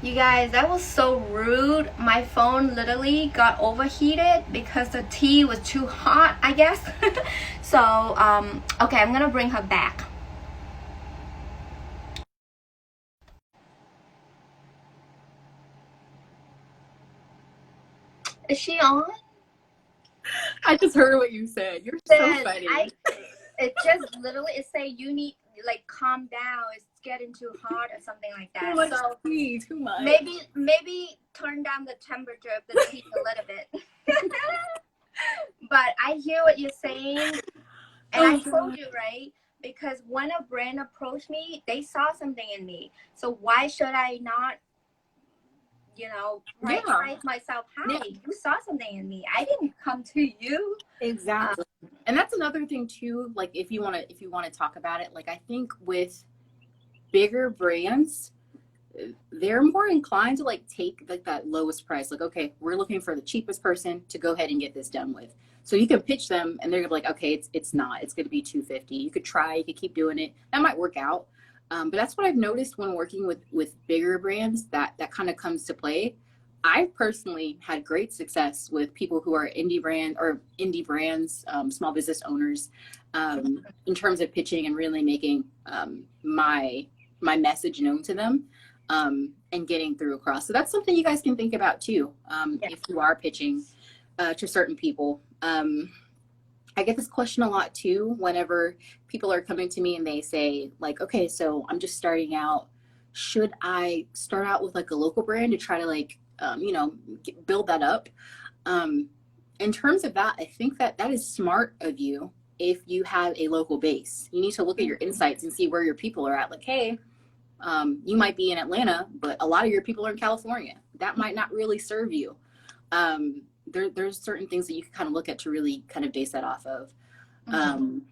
You guys, that was so rude. My phone literally got overheated because the tea was too hot, I guess. So, okay, I'm gonna bring her back. Is she on? I just heard what you said. You're so Then funny. it just literally, it say you need, like, calm down. It's getting too hot or something like Too that. much So tea, too much. maybe turn down the temperature of the tea a little bit. But I hear what you're saying. And I Oh told god. you, right? Because when a brand approached me, they saw something in me. So why should I not, Yeah. price myself Yeah. high? You saw something in me. I didn't come to you. Exactly. And that's another thing too, like if you want to talk about it, like I think with bigger brands, they're more inclined to like take like that lowest price. Like, okay, we're looking for the cheapest person to go ahead and get this done with. So you can pitch them and they're gonna be like, okay, it's not. It's gonna be 250. You could try, you could keep doing it. That might work out. But that's what I've noticed when working with bigger brands that kind of comes to play. I've personally had great success with people who are indie brands, small business owners, in terms of pitching and really making my message known to them, and getting through across. So that's something you guys can think about too, Yeah. if you are pitching to certain people. I get this question a lot too whenever people are coming to me and they say, like, okay, so I'm just starting out. Should I start out with like a local brand to try to like, build that up? Um, in terms of that, I think that is smart of you if you have a local base. You need to look at your insights and see where your people are at. Like, hey, you might be in Atlanta, but a lot of your people are in California. That might not really serve you. There's certain things that you can kind of look at to really kind of base that off of. Um,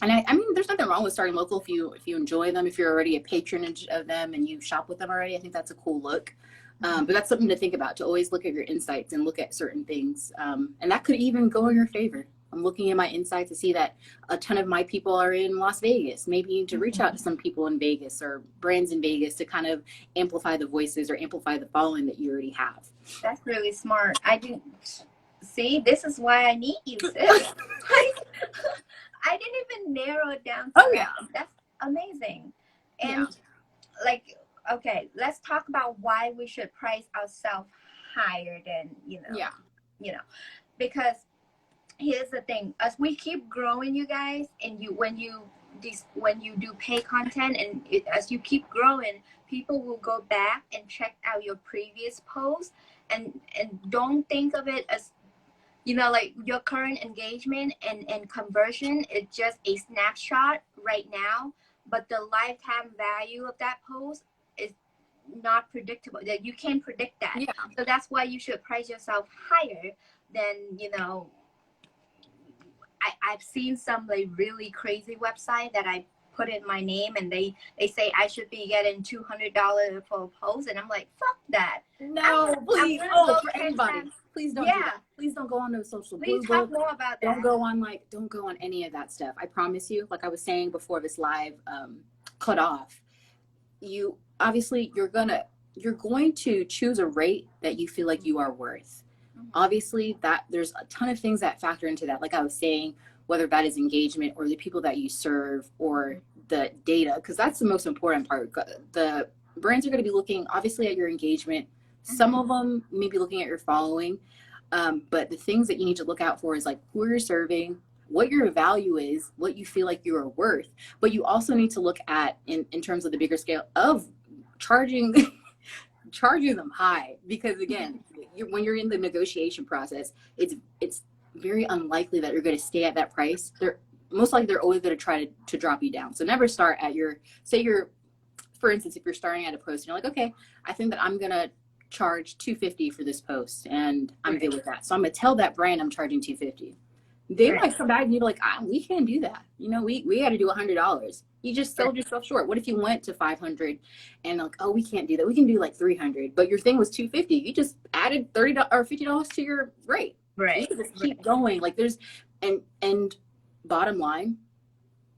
and I mean, there's nothing wrong with starting local if you enjoy them, if you're already a patronage of them and you shop with them already. I think that's a cool look. But that's something to think about, to always look at your insights and look at certain things. And that could even go in your favor. I'm looking at my insights to see that a ton of my people are in Las Vegas. Maybe you need to reach out to some people in Vegas or brands in Vegas to kind of amplify the voices or amplify the following that you already have. That's really smart. I didn't see. This is why I need you, sis. Like, I didn't even narrow it down to Oh that. yeah, That's amazing. yeah, And like, okay, let's talk about why we should price ourselves higher than yeah. you know, because here's the thing: as we keep growing, you guys, and when you do pay content, and as you keep growing, people will go back and check out your previous posts, and don't think of it as like your current engagement and conversion is just a snapshot right now, but the lifetime value of that post is not predictable. That you can't predict that. Yeah. So that's why you should price yourself higher than I've seen some like really crazy website that I put in my name, and they say I should be getting $200 for a post, and I'm like, fuck that. No, please. I'm gonna Oh, go for 10 anybody, times. please don't do Yeah, that. Please don't go on those social please blue talk book. more about Don't that. go on don't go on any of that stuff. I promise you, like I was saying before this live cut off, you obviously you're going to choose a rate that you feel like you are worth. Obviously that there's a ton of things that factor into that. Like I was saying, whether that is engagement or the people that you serve or the data, because that's the most important part. The brands are going to be looking obviously at your engagement. Some of them may be looking at your following, but the things that you need to look out for is like who you're serving, what your value is, what you feel like you are worth. But you also need to look at in terms of the bigger scale of charging charging them high, because again, when you're in the negotiation process, it's very unlikely that you're going to stay at that price. They're most likely they're always going to try to drop you down. So never start at your, say you're, for instance, if you're starting at a post and you're like, okay, I think that I'm going to charge 250 for this post and I'm good with that. So I'm going to tell that brand I'm charging 250. They might come back and you're like, we can't do that. We got to do $100. You just sold yourself short. What if you went to 500 and like, oh, we can't do that. We can do like 300, but your thing was 250. You just added $30 or $50 to your rate. Right. You can just keep going. Like there's, and bottom line,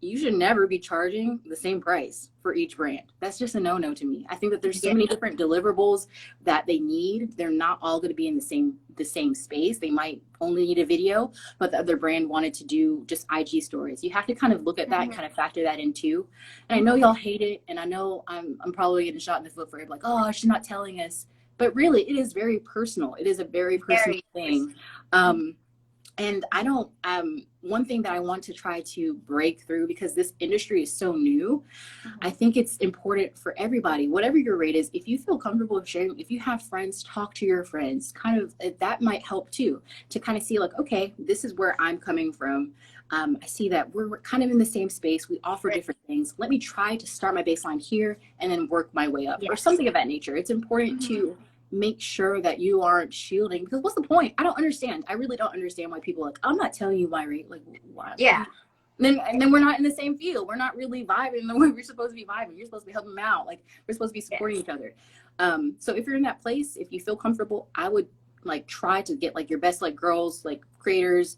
you should never be charging the same price for each brand. That's just a no-no to me. I think that there's so many different deliverables that they need. They're not all going to be in the same space. They might only need a video, but the other brand wanted to do just IG stories. You have to kind of look at that and kind of factor that in too. And I know y'all hate it, and I know I'm probably getting shot in the foot for it, like, oh, she's not telling us. But really, it is very personal. It is a very personal thing. And I don't, one thing that I want to try to break through, because this industry is so new, I think it's important for everybody, whatever your rate is, if you feel comfortable sharing, if you have friends, talk to your friends, kind of, that might help too, to kind of see like, okay, this is where I'm coming from. I see that we're kind of in the same space. We offer different things. Let me try to start my baseline here and then work my way up, or something of that nature. It's important to make sure that you aren't shielding, because what's the point? I don't understand. I really don't understand why people are like, I'm not telling you my rate. Like, why? Yeah. And then we're not in the same field. We're not really vibing the way we're supposed to be vibing. You're supposed to be helping them out. Like, we're supposed to be supporting each other. So if you're in that place, if you feel comfortable, I would like try to get like your best like girls, like creators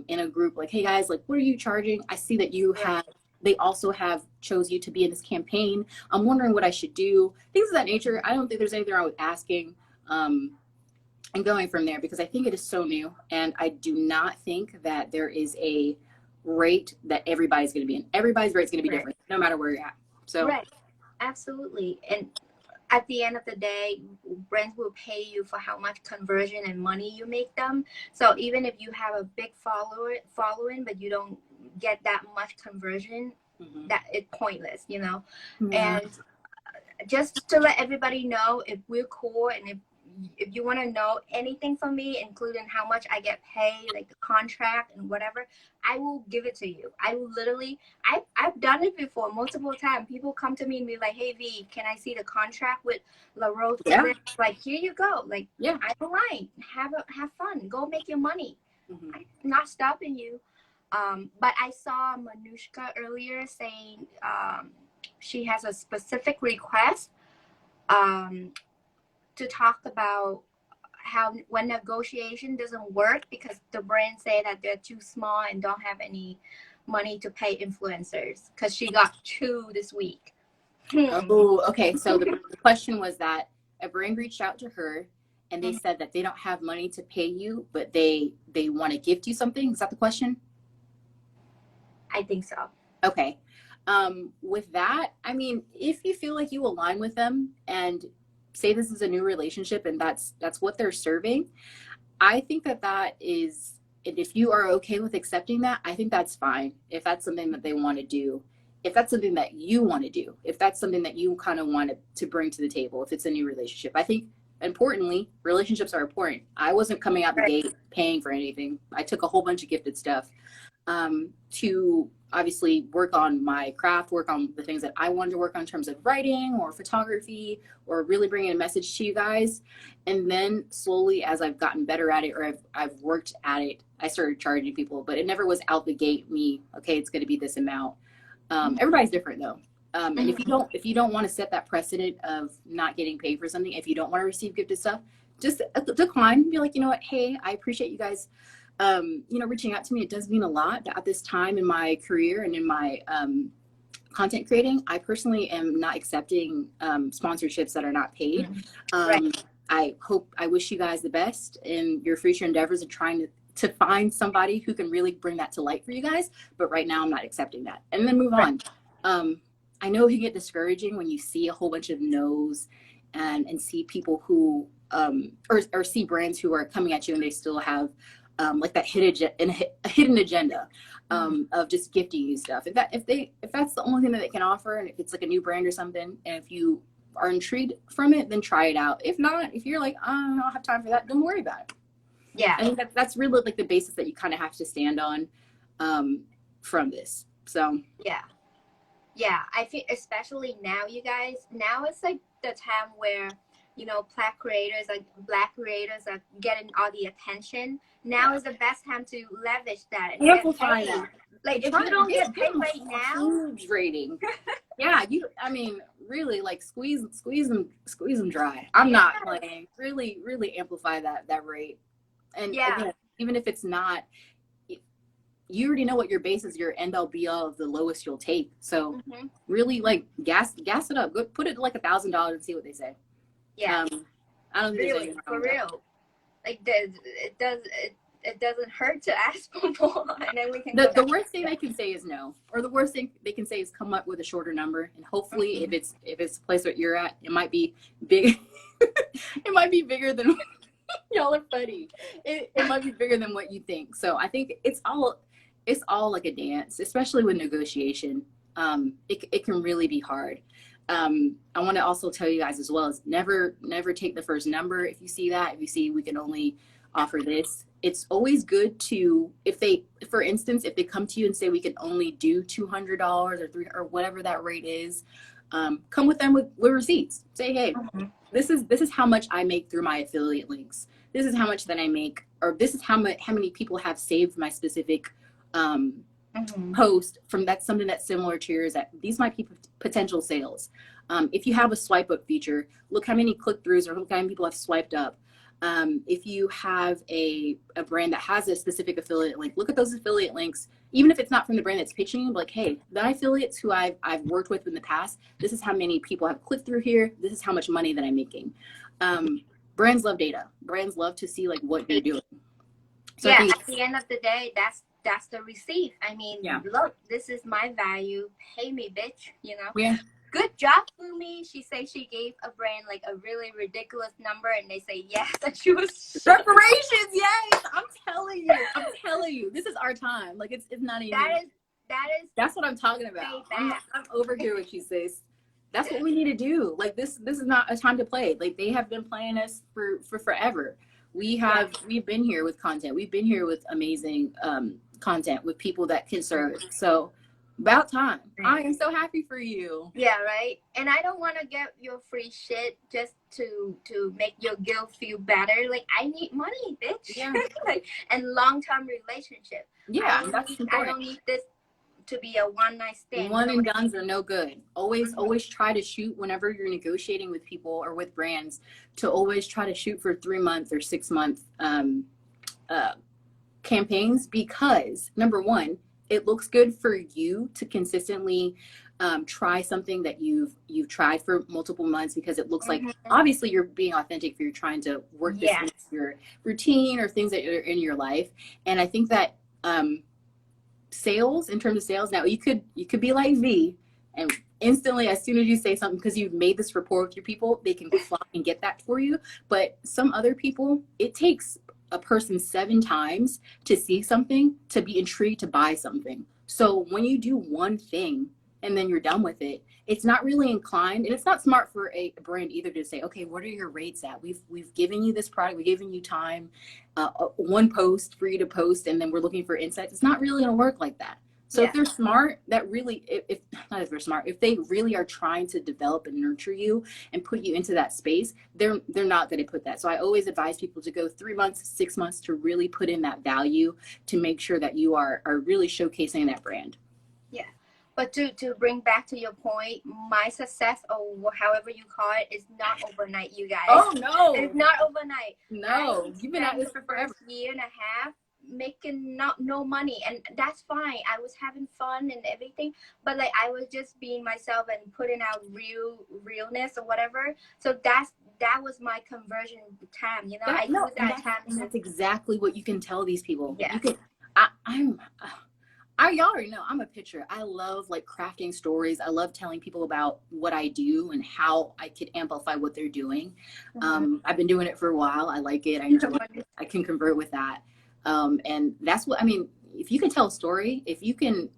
in a group, like, hey guys, like, what are you charging? I see that you have, they also have chose you to be in this campaign. I'm wondering what I should do. Things of that nature. I don't think there's anything wrong with asking and going from there, because I think it is so new. And I do not think that there is a rate that everybody's going to be in. Everybody's rate's going to be different, no matter where you're at. So absolutely. And at the end of the day, brands will pay you for how much conversion and money you make them. So even if you have a big following, but you don't get that much conversion, that it's pointless, you know. And just to let everybody know, if we're cool, and if you want to know anything from me, including how much I get paid, like the contract and whatever, I will give it to you. I will literally, I've done it before multiple times. People come to me and be like, hey V, can I see the contract with La Rose? Like, here you go. Like, I don't mind. Have fun. Go make your money. I'm not stopping you. But I saw Manuka earlier saying she has a specific request to talk about how when negotiation doesn't work because the brands say that they're too small and don't have any money to pay influencers, because she got 2 this week. Oh, okay. So the question was that a brand reached out to her and they said that they don't have money to pay you, but they want to gift you something. Is that the question? I think so. Okay. With that, I mean, if you feel like you align with them and say this is a new relationship and that's what they're serving, I think that is, and if you are okay with accepting that, I think that's fine. If that's something that they want to do, if that's something that you want to do, if that's something that you kind of want to bring to the table, if it's a new relationship, I think importantly, relationships are important. I wasn't coming out the gate paying for anything. I took a whole bunch of gifted stuff to obviously work on my craft, work on the things that I wanted to work on in terms of writing or photography, or really bringing a message to you guys. And then slowly, as I've gotten better at it, or I've worked at it, I started charging people, but it never was out the gate me, okay, it's going to be this amount. Everybody's different though. And if you don't want to set that precedent of not getting paid for something, if you don't want to receive gifted stuff, just decline. Be like, you know what, hey, I appreciate you guys reaching out to me. It does mean a lot at this time in my career and in my content creating. I personally am not accepting sponsorships that are not paid. I wish you guys the best in your future endeavors of trying to find somebody who can really bring that to light for you guys. But right now I'm not accepting that. And then move on. I know it can get discouraging when you see a whole bunch of no's and see people who or see brands who are coming at you and they still have like that hidden agenda of just gifting you stuff. If that's the only thing that they can offer, and if it's like a new brand or something, and if you are intrigued from it, then try it out. If not, if you're like, I don't have time for that, don't worry about it. I think that's really like the basis that you kind of have to stand on from this. So I think especially now, you guys, now it's like the time where, you know, black creators are getting all the attention. Now is the best time to leverage that and amplify that. Like, if you don't get paid right now, huge rating. I mean, really, like squeeze them dry. I'm not playing. Really amplify that rate. And again, even if it's not, you already know what your base is, your end all be all of the lowest you'll take. So really like gas it up. Go put it like $1,000 and see what they say. Yeah. I don't think Really, there's anything wrong for with real. Like it doesn't hurt to ask for more, and then we can. The worst thing they can say is no, or the worst thing they can say is come up with a shorter number, and hopefully if it's the place that you're at, it might be big. It might be bigger than y'all are funny. It might be bigger than what you think. So I think it's all like a dance, especially with negotiation. It can really be hard. I want to also tell you guys as well is never take the first number. If you see we can only offer this, it's always good to, for instance, if they come to you and say we can only do $200 or $300 or whatever that rate is, come with them with receipts. Say, hey, this is how much I make through my affiliate links. This is how much that I make, or this is how many people have saved my specific post from that's something that's similar to yours. That these might be potential sales. If you have a swipe up feature, look how many click-throughs or look how many people have swiped up. If you have a brand that has a specific affiliate link, look at those affiliate links, even if it's not from the brand that's pitching you, like, hey, the affiliates who I've worked with in the past, this is how many people have clicked through here. This is how much money that I'm making. Brands love data. Brands love to see like what you're doing. So yeah, at the end of the day, that's the receipt. I mean, look, this is my value. Pay me, bitch. You know. Yeah. Good job, Fumi. She said she gave a brand like a really ridiculous number, and they say yes, and she was reparations. Yes, I'm telling you, this is our time. Like it's not even. That's what I'm talking about. I'm overdoing what she says. That's what we need to do. Like this is not a time to play. Like they have been playing us for forever. We've been here with content. We've been here with amazing content with people that can serve. So about time. I am so happy for you. Yeah, right. And I don't want to get your free shit just to make your girl feel better. Like I need money, bitch. Yeah. Like, and long-term relationship. Yeah, I don't need this to be a one-night stand. One and dones are no good. Always try to shoot whenever you're negotiating with people or with brands, to always try to shoot for 3 month or 6 month campaigns, because number one, it looks good for you to consistently try something that you've tried for multiple months, because it looks like obviously you're being authentic. You're trying to work this into your routine or things that are in your life. And I think that sales, in terms of sales, now you could be like V, and instantly as soon as you say something, because you've made this rapport with your people, they can flock and get that for you. But some other people, it takes a person 7 times to see something, to be intrigued to buy something. So when you do one thing and then you're done with it, it's not really inclined, and it's not smart for a brand either to say, okay, what are your rates at? We've given you this product, we've given you time, one post for you to post, and then we're looking for insights. It's not really going to work like that. So if they're smart, that really, if they're smart, if they really are trying to develop and nurture you and put you into that space, they're not going to put that. So I always advise people to go 3 months, 6 months to really put in that value, to make sure that you are really showcasing that brand. Yeah. But to bring back to your point, my success, or however you call it, is not overnight, you guys. Oh, no. It's not overnight. No. You've been at this for forever. Year and a half making no money, and that's fine. I was having fun and everything, but like I was just being myself and putting out realness or whatever. So that was my conversion time, you know. I use that time. And that's exactly what you can tell these people. Yeah. You can, y'all already know I'm a pitcher. I love like crafting stories. I love telling people about what I do and how I could amplify what they're doing. I've been doing it for a while. I like it. I enjoy it. I can convert with that. And that's what I mean. If you can tell a story, if you can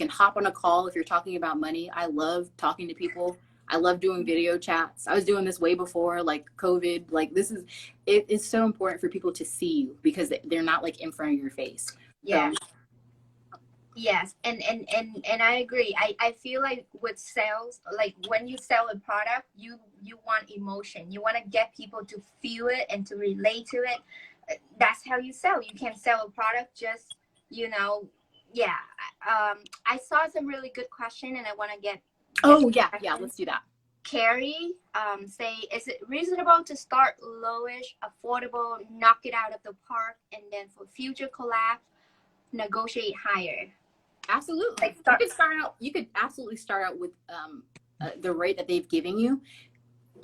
hop on a call, if you're talking about money, I love talking to people. I love doing video chats. I was doing this way before like COVID. Like it is so important for people to see you, because they're not like in front of your face. Yeah. Yes, and I agree. I feel like with sales, like when you sell a product, you want emotion. You want to get people to feel it and to relate to it. That's how you sell. You can't sell a product just, you know. Yeah. I saw some really good question, and I want to get. Oh yeah, let's do that. Carrie, say, is it reasonable to start lowish, affordable, knock it out of the park, and then for future collabs, negotiate higher. Absolutely. Like You could absolutely start out with the rate that they've given you.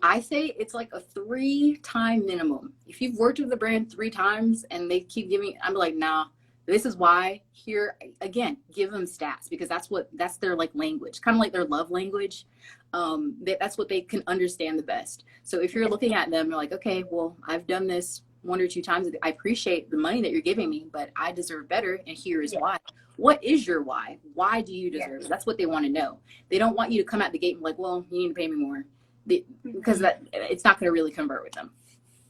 I say it's like a 3-time minimum. If you've worked with the brand 3 times and they keep giving, I'm like, nah, this is why. Here again, give them stats, because that's their like language, kind of like their love language. That's what they can understand the best. So if you're looking at them, you're like, okay, well, I've done this 1 or 2 times. I appreciate the money that you're giving me, but I deserve better, and here is why. What is your why? Why do you deserve it? That's what they want to know. They don't want you to come out the gate and be like, well, you need to pay me more. Because it's not going to really convert with them.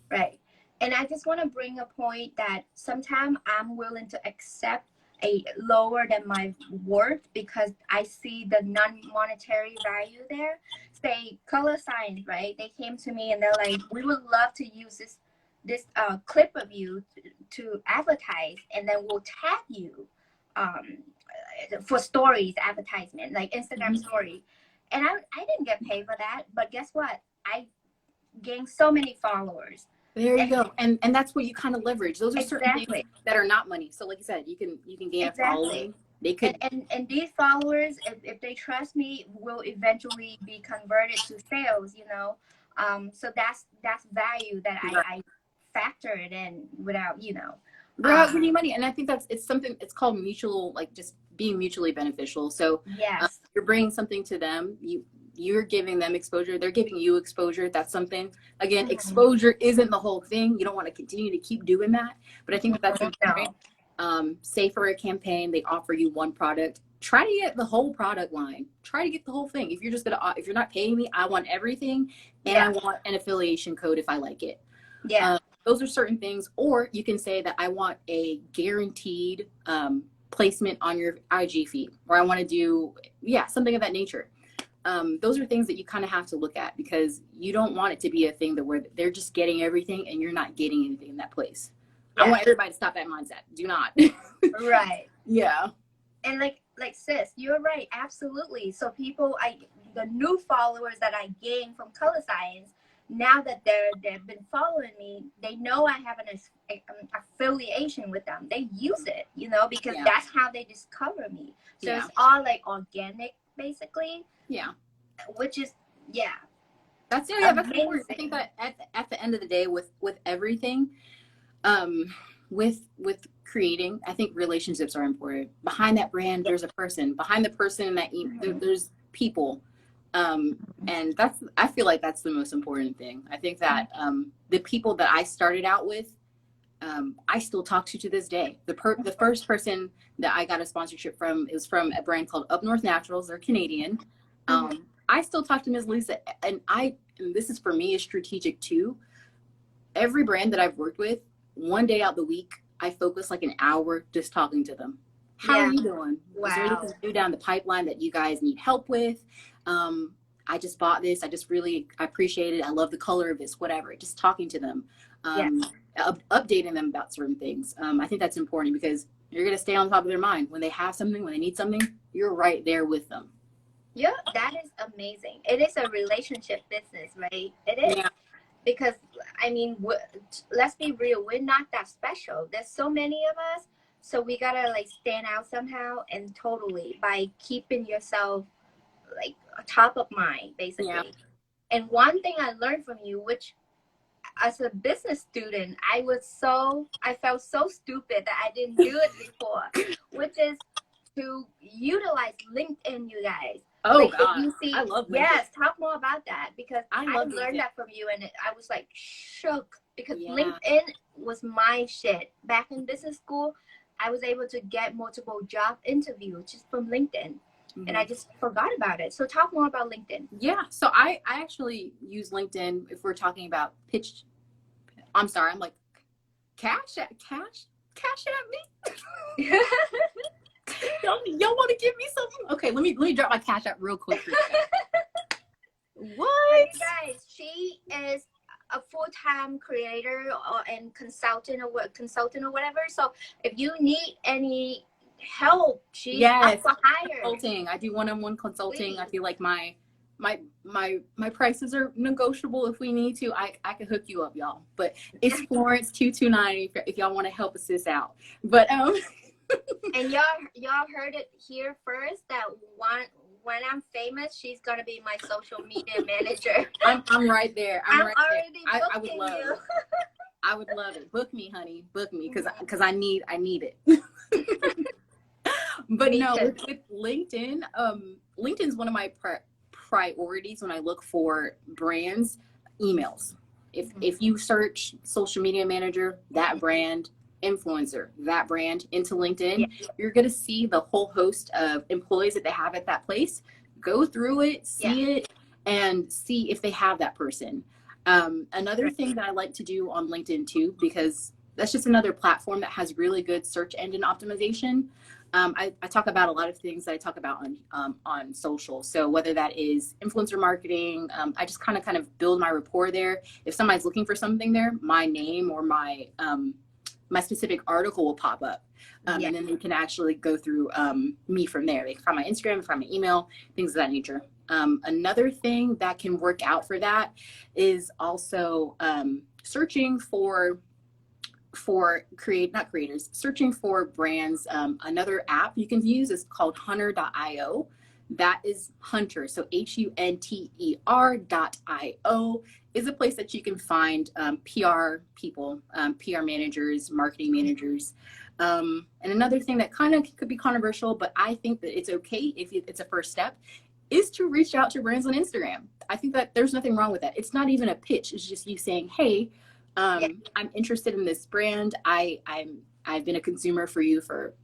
Right. And I just want to bring a point that sometimes I'm willing to accept a lower than my worth because I see the non-monetary value there. Say color science, right? They came to me and they're like, we would love to use this clip of you to advertise, and then we'll tag you for stories, advertisement, like Instagram story. And I didn't get paid for that, but guess what? I gained so many followers. There you go. And that's what you kind of leverage. Those are certain things that are not money. So like you said, you can gain a following. They could and these followers, if they trust me, will eventually be converted to sales, you know. So that's value that I factor it in without, you know. Without giving money. And I think it's called mutual, like just being mutually beneficial. So yes, you're bringing something to them. You're giving them exposure. They're giving you exposure. That's something. Again, exposure isn't the whole thing. You don't want to continue to keep doing that. But I think that's important. Say for a campaign, they offer you one product. Try to get the whole product line. Try to get the whole thing. If you're not paying me, I want everything, and I want an affiliation code if I like it. Yeah. Those are certain things. Or you can say that I want a guaranteed placement on your IG feed, or I want to do something of that nature. Those are things that you kind of have to look at, because you don't want it to be a thing that where they're just getting everything and you're not getting anything in that place. I want everybody to stop that mindset. Do not. Right. Yeah. And like sis, you're right, absolutely. So the new followers that I gained from color science, now that they've been following me, they know I have an affiliation with them. They use it, you know, because that's how they discover me. So it's all like organic, basically. Yeah. Which is that's that's important. I think that at the end of the day, with everything, with creating, I think relationships are important. Behind that brand, there's a person. Behind the person that there's people. And I feel like that's the most important thing. I think that the people that I started out with, I still talk to this day. The first person that I got a sponsorship from is from a brand called Up North Naturals. They're Canadian. I still talk to Ms. Lisa, and this is for me is strategic too. Every brand that I've worked with, one day out the week, I focus like an hour just talking to them. How are you doing? Wow. Is there anything new down the pipeline that you guys need help with? I just bought this. I appreciate it. I love the color of this, whatever. Just talking to them, updating them about certain things. I think that's important, because you're going to stay on top of their mind. When they have something, when they need something, you're right there with them. Yeah, that is amazing. It is a relationship business, right? It is. Yeah. Because, I mean, let's be real. We're not that special. There's so many of us. So we got to, like, stand out somehow, and totally by keeping yourself, like, top of mind, basically. Yeah. And one thing I learned from you, which as a business student, I felt so stupid that I didn't do it before, which is to utilize LinkedIn, you guys. Oh, like, God. I love LinkedIn. Yes, talk more about that, because I learned that from you, and I was like shook, because LinkedIn was my shit. Back in business school, I was able to get multiple job interviews just from LinkedIn. And I just forgot about it. So talk more about LinkedIn. Yeah. So I actually use LinkedIn if we're talking about pitch. I'm sorry. I'm like, cash at me. Y'all want to give me something? Okay. Let me drop my cash app real quick. What? Hey guys, she is a full-time creator and consultant or whatever. So if you need any help, she's up for hire. Consulting. I do one-on-one consulting. Please. I feel like my prices are negotiable. If we need to, I can hook you up, y'all. But it's Florence 229 if y'all want to help us this out. But And y'all heard it here first, that when I'm famous, she's gonna be my social media manager. I'm right there. I'm right already there. I booking would love you. it. I would love it. Book me, honey. Book me, because I need it. But Me no, too. with LinkedIn, LinkedIn's one of my priorities when I look for brands. Emails. If you search social media manager, that brand, influencer, that brand into LinkedIn, you're gonna see the whole host of employees that they have at that place. Go through it, see it, and see if they have that person. Another thing that I like to do on LinkedIn too, because that's just another platform that has really good search engine optimization. I talk about a lot of things that I talk about on social. So whether that is influencer marketing, I just kind of build my rapport there. If somebody's looking for something there, my name or my specific article will pop up. And then they can actually go through me from there. They can find my Instagram, find my email, things of that nature. Another thing that can work out for that is also searching for searching for brands. Another app you can use is called hunter.io. That is Hunter, so hunter.io is a place that you can find PR people, PR managers, marketing managers. And another thing that kind of could be controversial, but I think that it's okay if it's a first step, is to reach out to brands on Instagram. I think that there's nothing wrong with that. It's not even a pitch. It's just you saying, hey, I'm interested in this brand. I've been a consumer for you for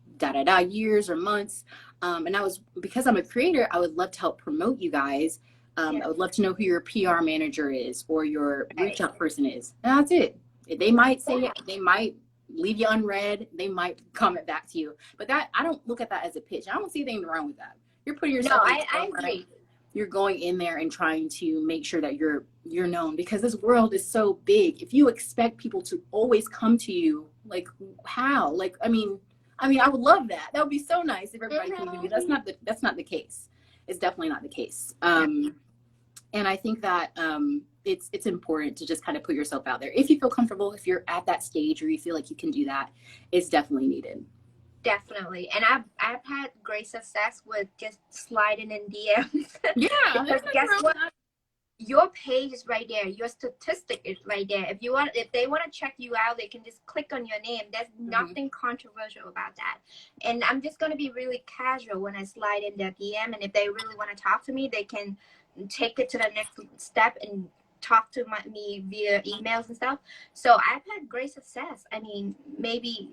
years or months. And because I'm a creator, I would love to help promote you guys. I would love to know who your PR manager is or your reach out person is. And that's it. They might say it. They might leave you unread. They might comment back to you. But that, I don't look at that as a pitch. I don't see anything wrong with that. You're putting yourself. No, I agree. You're going in there and trying to make sure that you're known, because this world is so big. If you expect people to always come to you, like how? Like, I mean, I would love that. That would be so nice if everybody came to me. That's not the case. It's definitely not the case. And I think that it's important to just kind of put yourself out there. If you feel comfortable, if you're at that stage or you feel like you can do that, it's definitely needed. Definitely. And I've had great success with just sliding in DMs. Yeah. Because guess what? Your page is right there. Your statistic is right there. If they want to check you out, they can just click on your name. There's nothing controversial about that. And I'm just going to be really casual when I slide in their DM. And if they really want to talk to me, they can take it to the next step and talk to me via emails and stuff. So I've had great success. I mean, maybe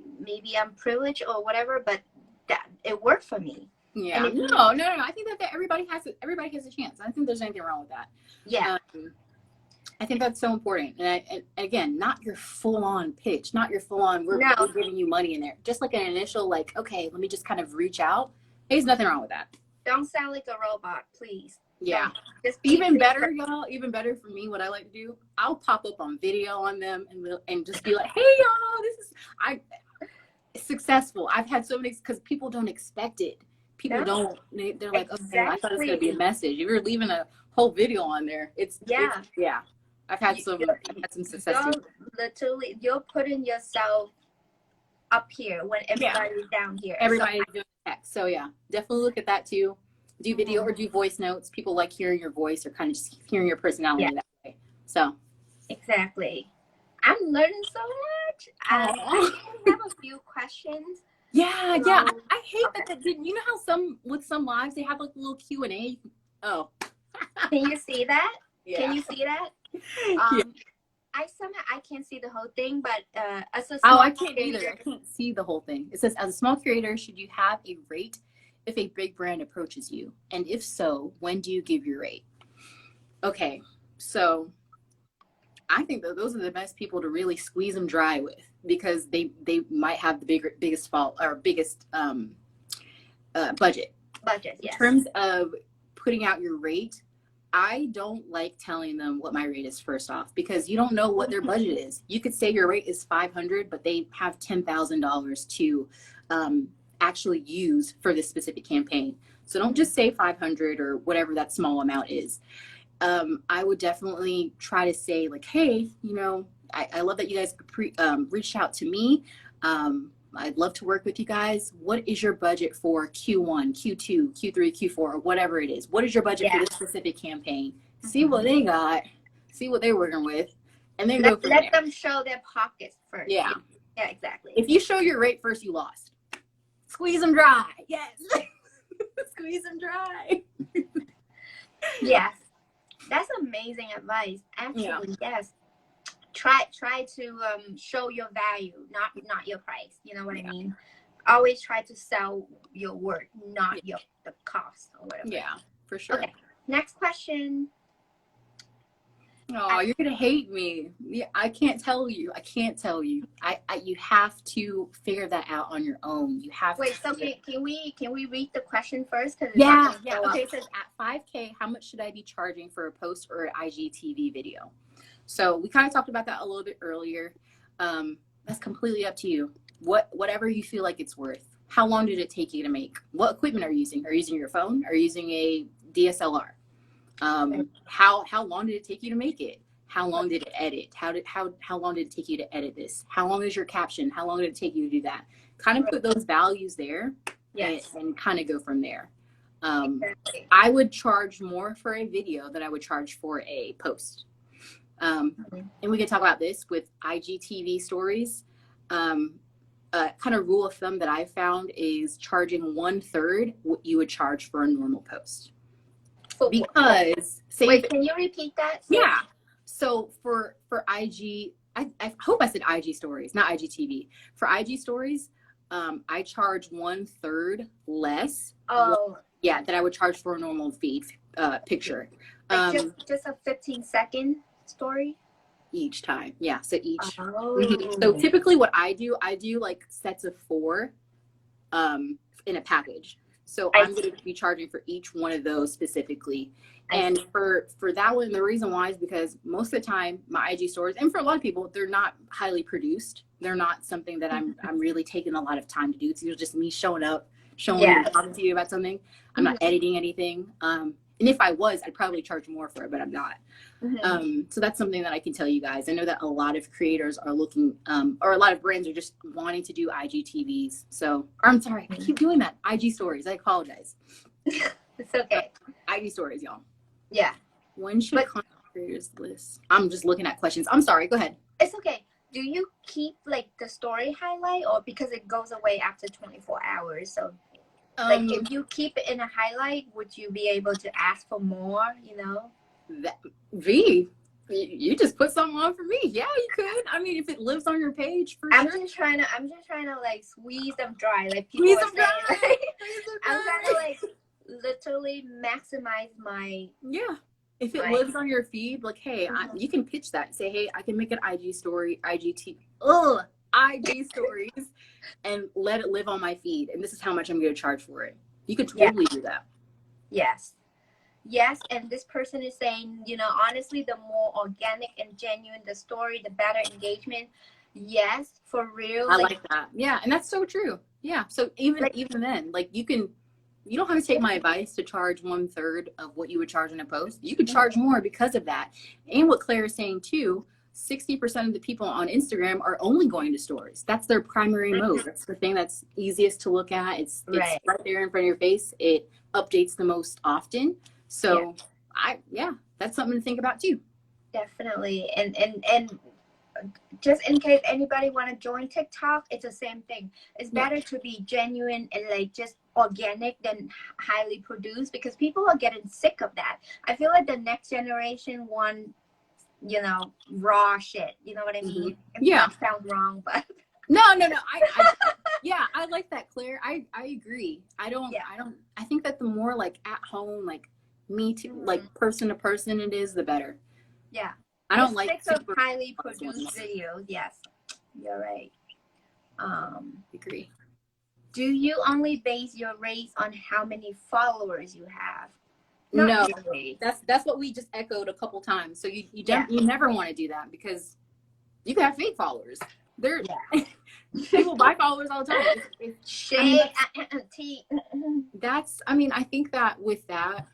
I'm privileged or whatever, but that it worked for me. Yeah. No. I think that everybody has a chance. I don't think there's anything wrong with that. Yeah. I think that's so important. And again, not your full on pitch, not your full on, we're giving you money in there. Just like an initial, like, okay, let me just kind of reach out. There's nothing wrong with that. Don't sound like a robot, please. Yeah. Just even better, y'all, even better for me, what I like to do, I'll pop up on video on them and just be like, hey, y'all, it's successful. I've had so many, because people don't expect it. People don't, they're like, okay, I thought it was going to be a message. If you're leaving a whole video on there, it's I've had some success. Literally, you're putting yourself up here when everybody's down here. Everybody's doing text. So yeah, definitely look at that too. Do video or do voice notes. People like hearing your voice or kind of just hearing your personality that way. So exactly. I'm learning so much. I have a few questions. Yeah. I hate that. You know how with some lives they have like a little Q&A. Oh. Can you see that? Yeah. Can you see that? I can't see the whole thing, but as a small I can't either. I can't see the whole thing. It says, as a small creator, should you have a rate if a big brand approaches you? And if so, when do you give your rate? Okay, so I think that those are the best people to really squeeze them dry with, because they might have the biggest fault or biggest budget. Yes. In terms of putting out your rate, I don't like telling them what my rate is first off, because you don't know what their budget is. You could say your rate is $500, but they have $10,000 to actually use for this specific campaign. So don't just say 500 or whatever that small amount is. I would definitely try to say like, hey, I love that you guys reached out to me. I'd love to work with you guys. What is your budget for Q1, Q2, Q3, Q4, or whatever it is? What is your budget for this specific campaign? See what they got, see what they're working with, and then go from there. Let them show their pockets first. Yeah. Yeah, exactly. If you show your rate first, you lost. Squeeze them dry. Yes. Squeeze them dry. Yes. That's amazing advice. Actually, yes. Try to show your value, not your price. You know what I mean? Always try to sell your worth, not the cost or whatever. Yeah, for sure. Okay. Next question. Oh, you're gonna hate me. Yeah, I can't tell you. You have to figure that out on your own. You have Wait, to. so can we read the question first? Yeah. Okay, it says at 5K, how much should I be charging for a post or an IGTV video? So we kind of talked about that a little bit earlier. That's completely up to you. Whatever you feel like it's worth. How long did it take you to make? What equipment are you using? Are you using your phone? Are you using a DSLR? How long did it take you to make it? How long did it edit? How long did it take you to edit this? How long is your caption? How long did it take you to do that? Kind of put those values there, and kind of go from there. I would charge more for a video than I would charge for a post. And we can talk about this with IGTV stories. Kind of rule of thumb that I found is charging 1/3 what you would charge for a normal post. Because can you repeat that? Yeah. So for IG, I hope I said IG stories, not IGTV. For IG stories, I charge 1/3 less. Oh. Yeah, that I would charge for a normal feed picture. Like just a 15-second story each time. Yeah. So each. Oh. So typically what I do like sets of 4 in a package. So I'm going to be charging for each one of those specifically. And for that one, the reason why is because most of the time my IG stories, and for a lot of people, they're not highly produced. They're not something that I'm really taking a lot of time to do. It's just me showing up, showing you, talking to you about something. I'm not editing anything. And if I was, I'd probably charge more for it, but I'm not. So that's something that I can tell you guys. I know that a lot of creators are looking, or a lot of brands are just wanting to do IGTVs. So, or I'm sorry, I keep doing that. IG stories. I apologize. It's okay. IG stories, y'all. Yeah. When should content creators list? I'm just looking at questions. I'm sorry. Go ahead. It's okay. Do you keep like the story highlight, or because it goes away after 24 hours? So like if you keep it in a highlight, would you be able to ask for more, you know? You just put something on for me. Yeah, you could. I mean, if it lives on your page, for I'm sure. just trying to like squeeze them dry. Like people Squeeze are them dry. saying, like, I'm trying to like literally maximize my. Yeah. If it lives on your feed, like, hey, you can pitch that. Say, hey, I can make an IG story, IG stories, and let it live on my feed. And this is how much I'm going to charge for it. You could totally do that. Yes. And this person is saying, you know, honestly, the more organic and genuine the story, the better engagement. Yes, for real. I like that. Yeah, and that's so true. Yeah. So even then, like you don't have to take my advice to charge 1/3 of what you would charge in a post. You could charge more because of that. And what Claire is saying too, 60% of the people on Instagram are only going to stories. That's their primary mode. That's the thing that's easiest to look at. It's right there in front of your face. It updates the most often. So that's something to think about too. Definitely. And just in case anybody want to join TikTok, it's the same thing. It's better to be genuine and like just organic than highly produced, because people are getting sick of that. I feel like the next generation want, you know, raw shit. You know what I mean? It might sound wrong, but no. I like that, Claire. I agree. I think that the more like at home, like me too, like person to person it is, the better. Yeah. I don't like super highly produced videos. Yes, you're right. Agree. Do you only base your rates on how many followers you have? No, that's what we just echoed a couple times. So you never want to do that, because you can have fake followers. People buy followers all the time. Shea, I think that with that,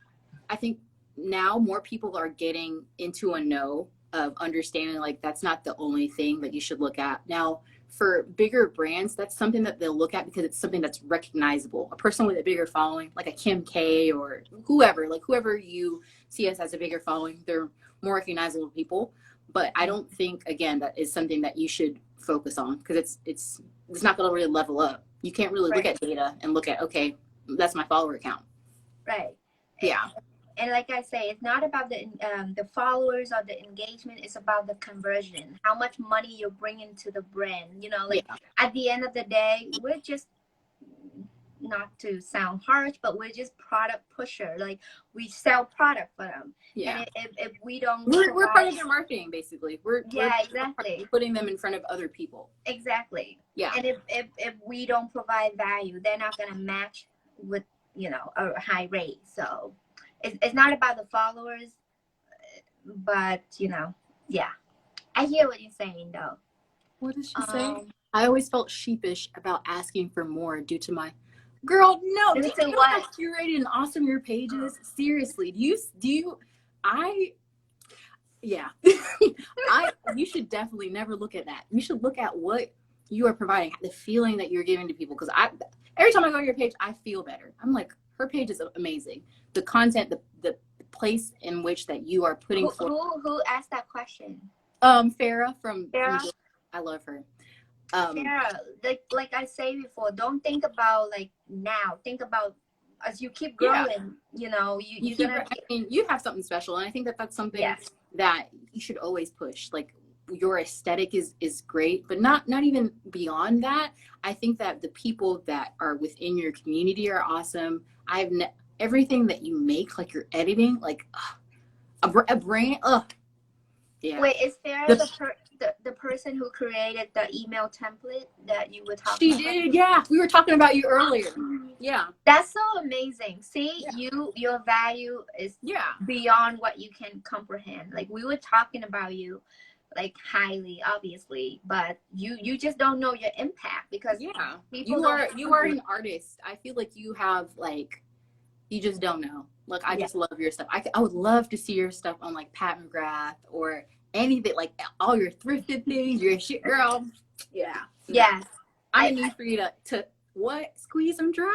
I think now more people are getting into a know of understanding like that's not the only thing that you should look at. Now, for bigger brands, that's something that they'll look at because it's something that's recognizable. A person with a bigger following, like a Kim K or whoever, like whoever you see as a bigger following, they're more recognizable people. But I don't think, again, that is something that you should focus on because it's not going to really level up. You can't really look at data and look at, okay, that's my follower count. Right. Yeah. And like I say, it's not about the followers or the engagement. It's about the conversion, how much money you're bringing to the brand. You know, like at the end of the day, we're just, not to sound harsh, but we're just product pusher. Like we sell product for them. Yeah. And if we don't, we're part of their marketing, basically. We're exactly putting them in front of other people. Exactly. Yeah. And if we don't provide value, they're not gonna match with, you know, a high rate. So it's not about the followers, but you know, yeah. I hear what you're saying though. What did she say? I always felt sheepish about asking for more due to my girl. No, do you know how curated and awesome your page is? Seriously, you should definitely never look at that. You should look at what you are providing, the feeling that you're giving to people. Because every time I go to your page, I feel better. I'm like, her page is amazing. The content, the place in which that you are putting forth. Who asked that question? Farrah from I love her. Farrah, like I say before, don't think about like now. Think about as you keep growing. You know, you're gonna. I mean, you have something special, and I think that that's something that you should always push. Like your aesthetic is great, but not even beyond that. I think that the people that are within your community are awesome. Everything that you make, like your editing, like a brand. Yeah. Wait, is Farrah the person who created the email template that you were talking about? She did, yeah. We were talking about you earlier. Yeah. That's so amazing. See, your value is beyond what you can comprehend. Like we were talking about you like highly, obviously, but you just don't know your impact because people you are an artist. I feel like you have like you just don't know. Like I just love your stuff. I would love to see your stuff on like Pat McGrath or anything, like all your thrifted things, your shit, girl. Yeah. I need for you to squeeze them dry.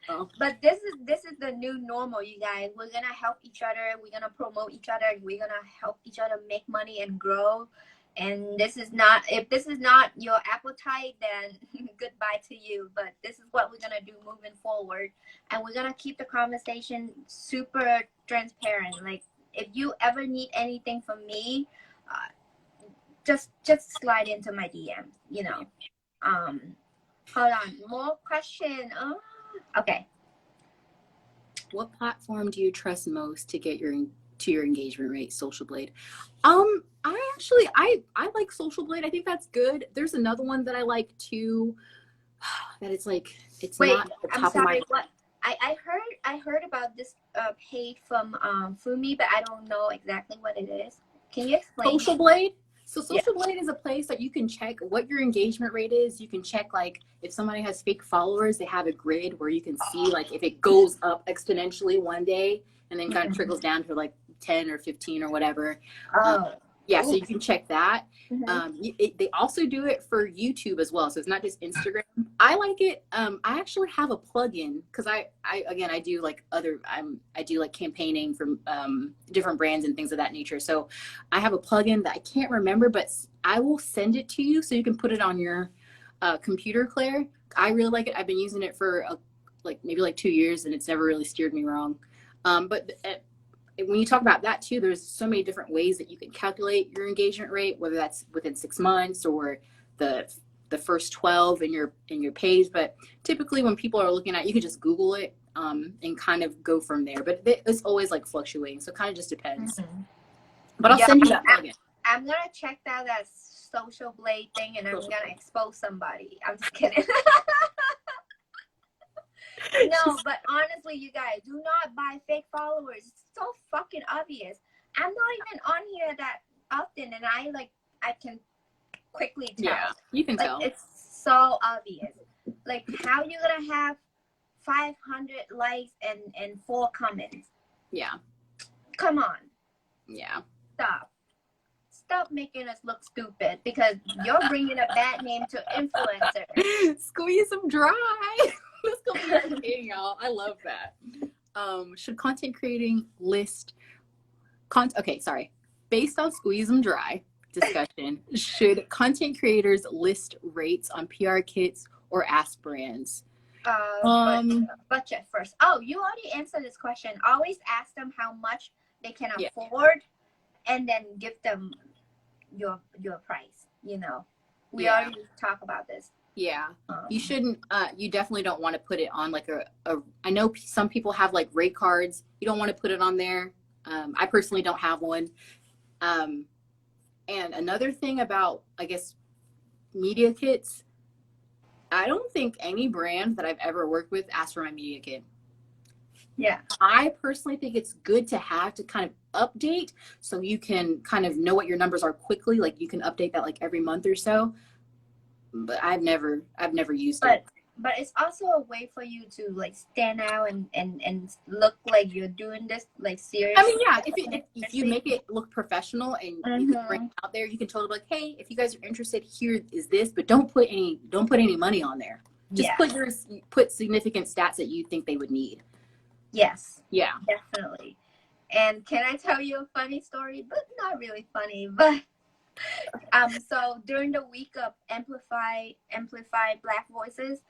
Oh. But this is the new normal, you guys. We're gonna help each other. We're gonna promote each other. We're gonna help each other make money and grow. And if this is not your appetite, then goodbye to you. But this is what we're gonna do moving forward, and we're gonna keep the conversation super transparent. Like if you ever need anything from me, just slide into my DM. You know. Hold on, more question. Oh, okay. What platform do you trust most to get your engagement rate? Social Blade. I like Social Blade. I think that's good. There's another one that I like too. That it's like it's Wait, not the top of my. What? I heard about this page from Fumi, but I don't know exactly what it is. Can you explain? Social Blade. So Social Blade is a place that you can check what your engagement rate is. You can check like if somebody has fake followers, they have a grid where you can see like if it goes up exponentially one day and then kind of trickles down to like 10 or 15 or whatever. So you can check that. They also do it for YouTube as well. So it's not just Instagram. I like it. I actually have a plugin because I do like I do like campaigning for different brands and things of that nature. So I have a plugin that I can't remember, but I will send it to you so you can put it on your computer, Claire. I really like it. I've been using it for maybe 2 years and it's never really steered me wrong. But when you talk about that too, there's so many different ways that you can calculate your engagement rate, whether that's within 6 months or the first 12 in your page. But typically when people are looking at, you can just Google it and kind of go from there. But it's always like fluctuating, so it kind of just depends. But I'll send you that plugin. I'm gonna check out that Social Blade thing, and I'm gonna expose somebody. I'm just kidding. No, but honestly, you guys, do not buy fake followers. It's so fucking obvious. I'm not even on here that often, and I can quickly tell. Yeah, you can tell. It's so obvious. Like, how you gonna have 500 likes and 4 comments? Yeah. Come on. Yeah. Stop. stop making us look stupid because you're bringing a bad name to influencers. Squeeze them dry. Let's go be creating, y'all. I love that. Should content creating list okay, sorry. Based on squeeze them dry discussion, should content creators list rates on PR kits or ask brands? Budget first. Oh, you already answered this question. Always ask them how much they can afford, and then give them your price. You know, we already talk about this. Yeah, you shouldn't. You definitely don't want to put it on like a. I know some people have like rate cards. You don't want to put it on there. I personally don't have one. And another thing about, I guess, media kits. I don't think any brand that I've ever worked with asked for my media kit. Yeah. I personally think it's good to have to kind of update so you can kind of know what your numbers are quickly. Like you can update that like every month or so. But I've never used it. But it's also a way for you to like stand out and look like you're doing this like serious. I mean, yeah, if you make it look professional and you can bring it out there, you can totally be like, hey, if you guys are interested, here is this, but don't put any money on there. Just put significant stats that you think they would need. Yes. Yeah. Definitely. And can I tell you a funny story? But not really funny, but so during the week of Amplify Black Voices,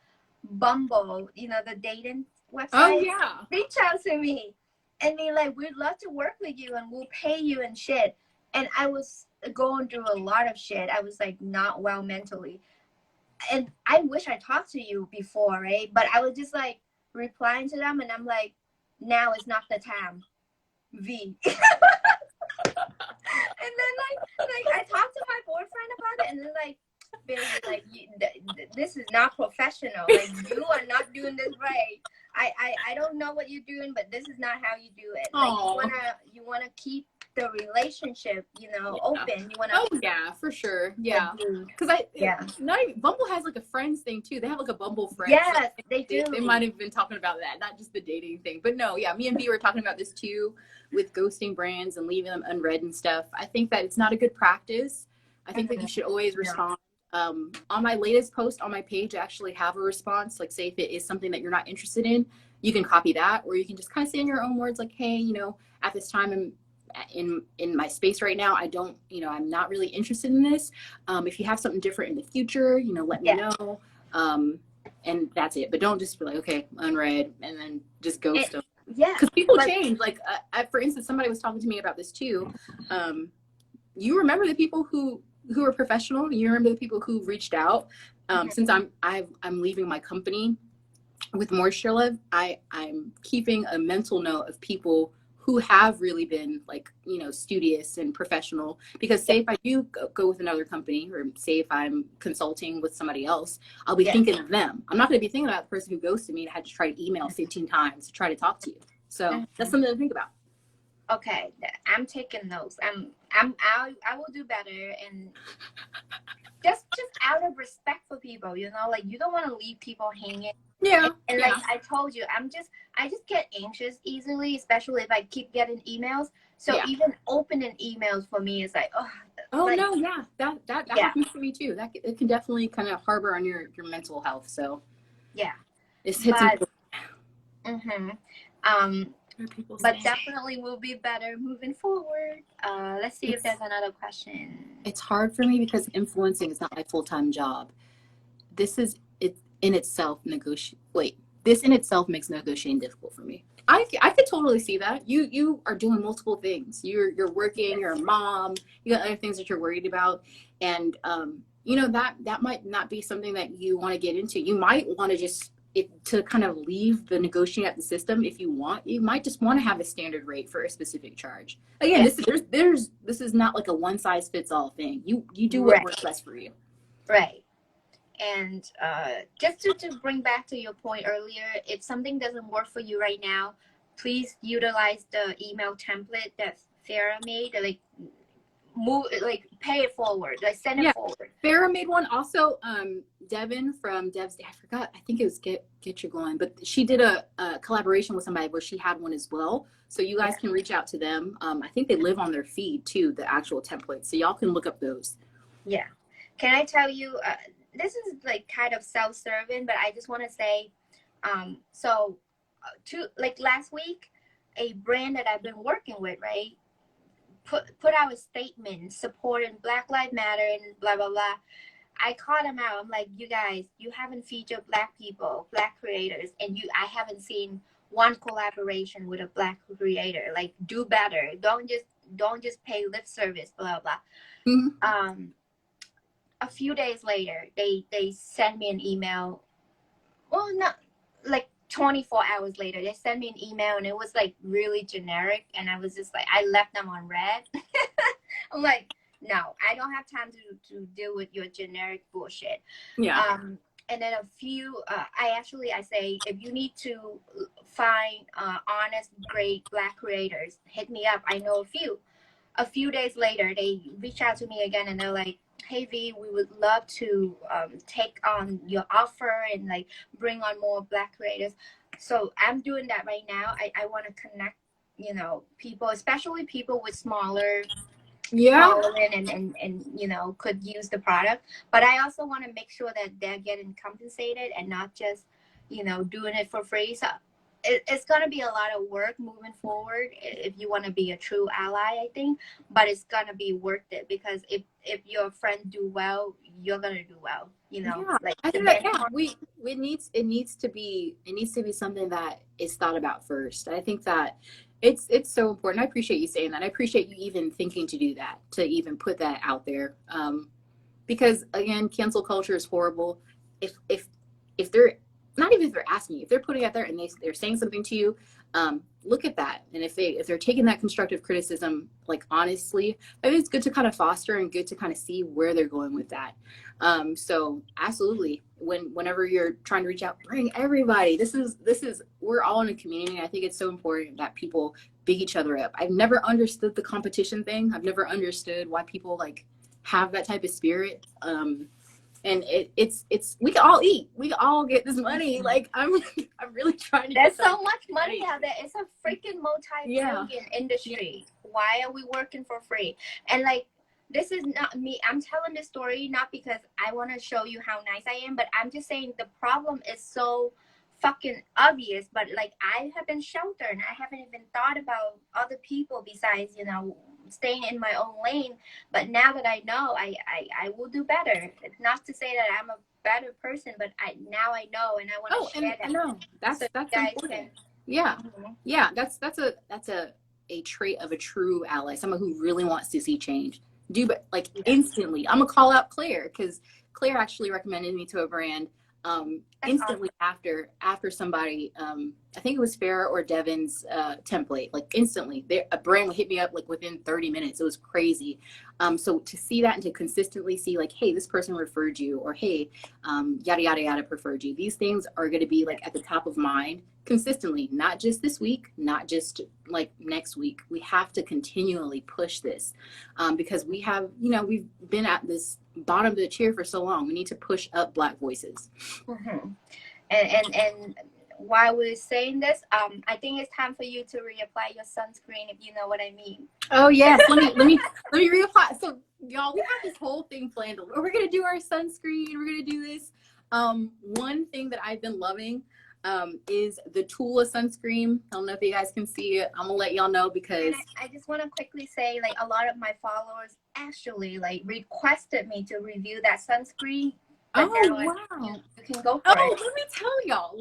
Bumble, you know, the dating website, reach out to me and they like, we'd love to work with you and we'll pay you and shit. And I was going through a lot of shit. I was like not well mentally, and I wish I talked to you before, right? But I was just like replying to them and I'm like, now is not the time, V. And then like I talked to my boyfriend about it and then like, baby, like this is not professional. Like you are not doing this right. I don't know what you're doing, but this is not how you do it. Like you wanna keep the relationship, you know, open. You wanna. Oh yeah, for sure. Yeah, because Bumble has like a friends thing too. They have like a Bumble friends. Yes, they do. They might have been talking about that, not just the dating thing. But no, yeah, me and B were talking about this too, with ghosting brands and leaving them unread and stuff. I think that it's not a good practice. I think that you should always respond. On my latest post on my page, I actually have a response. Like, say if it is something that you're not interested in, you can copy that, or you can just kind of say in your own words, like, hey, you know, at this time in my space right now, I don't, you know, I'm not really interested in this. If you have something different in the future, you know, let me know. And that's it. But don't just be like, okay, unread, and then just ghost them. Yeah, because people change. Like, for instance, somebody was talking to me about this too. You remember the people who are professional? You remember the people who reached out? Since I'm leaving my company with Moisture Love, I'm keeping a mental note of people who have really been like, you know, studious and professional, because say if I do go with another company, or say if I'm consulting with somebody else, I'll be thinking of them. I'm not going to be thinking about the person who ghosted me and had to try to email 15 times to try to talk to you. So that's something to think about. Okay, I'm taking notes. I will do better, and just out of respect for people, you know, like you don't want to leave people hanging. Yeah. And like I told you, I just get anxious easily, especially if I keep getting emails. So even opening emails for me is like, no, yeah, that happens to me too. That it can definitely kind of harbor on your mental health. So yeah, it's but definitely will be better moving forward. Let's see if there's another question. It's hard for me because influencing is not my full-time job. This in itself makes negotiating difficult for me. I could totally see that. You are doing multiple things. You're working, you're a mom, you got other things that you're worried about. And you know, that might not be something that you want to get into. You might want to just to kind of leave the negotiating at the system. If you want, you might just want to have a standard rate for a specific charge. Again, this is not like a one size fits all thing. You do what works best for you. Right. And just to bring back to your point earlier, if something doesn't work for you right now, please utilize the email template that Farah made. Like pay it forward, like send it forward. Farah made one. Also, Devin from Dev's, I forgot, I think it was Get You Glowing, but she did a collaboration with somebody where she had one as well. So you guys can reach out to them. I think they live on their feed too, the actual templates. So y'all can look up those. Yeah. Can I tell you, this is like kind of self-serving, but I just want to say, like last week, a brand that I've been working with, right, put out a statement supporting Black Lives Matter and blah, blah, blah. I called them out. I'm like, you guys, you haven't featured Black people, Black creators, and I haven't seen one collaboration with a Black creator. Like, do better. Don't just pay lip service, blah, blah. Mm-hmm. A few days later, they sent me an email. Well, not like 24 hours later, they sent me an email, and it was like really generic. And I was just like, I left them on red. I'm like, no, I don't have time to deal with your generic bullshit. Yeah. And then a few, I say, if you need to find honest, great Black creators, hit me up. I know a few. A few days later, they reach out to me again, and they're like, hey V, we would love to take on your offer and like bring on more Black creators. So I'm doing that right now. I want to connect, people, especially people with smaller following and could use the product. But I also want to make sure that they're getting compensated and not just doing it for free. So it's going to be a lot of work moving forward if you want to be a true ally, I think. But it's going to be worth it, because if your friend do well, you're going to do well. Like I think that, it needs to be something that is thought about first. I think that it's so important. I appreciate you saying that. I appreciate you even thinking to do that, to even put that out there. Because again, cancel culture is horrible. If they're not even if they're asking you, if they're putting it out there and they're saying something to you, look at that. And if they're taking that constructive criticism, like honestly, I think it's good to kind of foster and good to kind of see where they're going with that. So absolutely, whenever you're trying to reach out, bring everybody. This is we're all in a community. I think it's so important that people big each other up. I've never understood the competition thing. I've never understood why people like have that type of spirit. And it's we can all eat. We can all get this money. Like I'm really trying to. There's so much money out there. It's a freaking multi-billion industry. Why are we working for free? And like, this is not me. I'm telling this story not because I want to show you how nice I am, but I'm just saying the problem is so fucking obvious. But like, I have been sheltered, and I haven't even thought about other people besides staying in my own lane. But now that I know, I will do better. It's not to say that I'm a better person, but now I know, and I want to share that. No, that's important. Yeah, that's a trait of a true ally, someone who really wants to see change. But instantly. I'm gonna call out Claire, because Claire actually recommended me to a brand instantly after somebody, I think it was Farrah or Devin's template, like instantly a brand would hit me up like within 30 minutes. It was crazy. So to see that and to consistently see like, hey, this person referred you, or hey, yada yada yada preferred you, these things are going to be like at the top of mind consistently, not just this week, not just like next week. We have to continually push this because we have, we've been at this bottom of the chair for so long. We need to push up Black voices. Mm-hmm. And while we're saying this, I think it's time for you to reapply your sunscreen, if you know what I mean. Oh yes, let me reapply. So y'all, we have this whole thing planned. We're gonna do our sunscreen. We're gonna do this. One thing that I've been loving is the Tula sunscreen. I don't know if you guys can see it. I'm gonna let y'all know because I just want to quickly say, like, a lot of my followers actually like requested me to review that sunscreen. Oh wow! You can go for it. Let me tell y'all.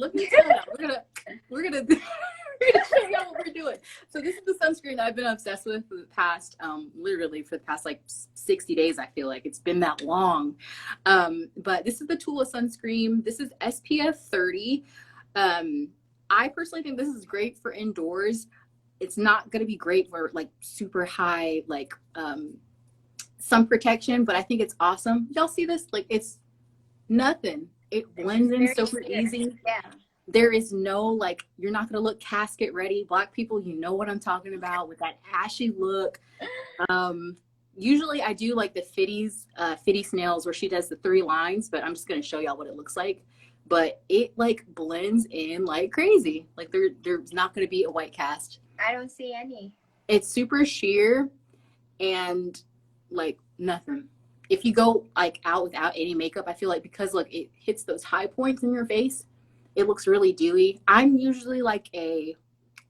We're gonna show y'all what we're doing. So this is the sunscreen that I've been obsessed with for the past, literally for the past like 60 days. I feel like it's been that long. But this is the Tula sunscreen. This is SPF 30. I personally think this is great for indoors. It's not going to be great for like super high, like, sun protection, but I think it's awesome. Y'all see this? Like, it's nothing. It blends in super easy. Yeah. There is no, like, you're not going to look casket ready. Black people, you know what I'm talking about with that ashy look. Usually I do like the Fitty Snails where she does the 3 lines, but I'm just going to show y'all what it looks like. But it like blends in like crazy. Like there's not going to be a white cast. I don't see any. It's super sheer and like nothing. If you go like out without any makeup, I feel like because like it hits those high points in your face, it looks really dewy. I'm usually like a